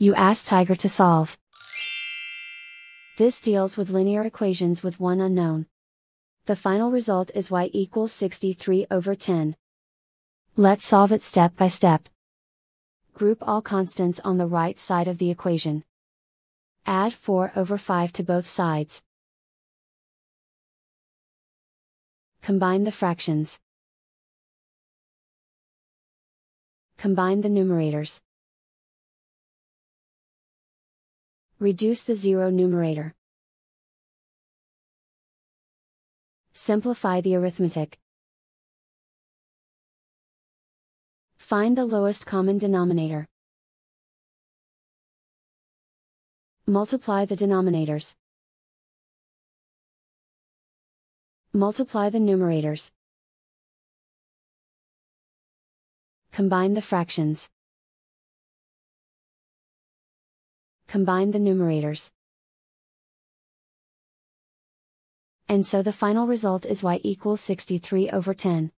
You ask Tiger to solve. This deals with linear equations with one unknown. The final result is y equals 63/10. Let's solve it step by step. Group all constants on the right side of the equation. Add 4/5 to both sides. Combine the fractions. Combine the numerators. Reduce the zero numerator. Simplify the arithmetic. Find the lowest common denominator. Multiply the denominators. Multiply the numerators. Combine the fractions. Combine the numerators. And so the final result is y equals 63/10.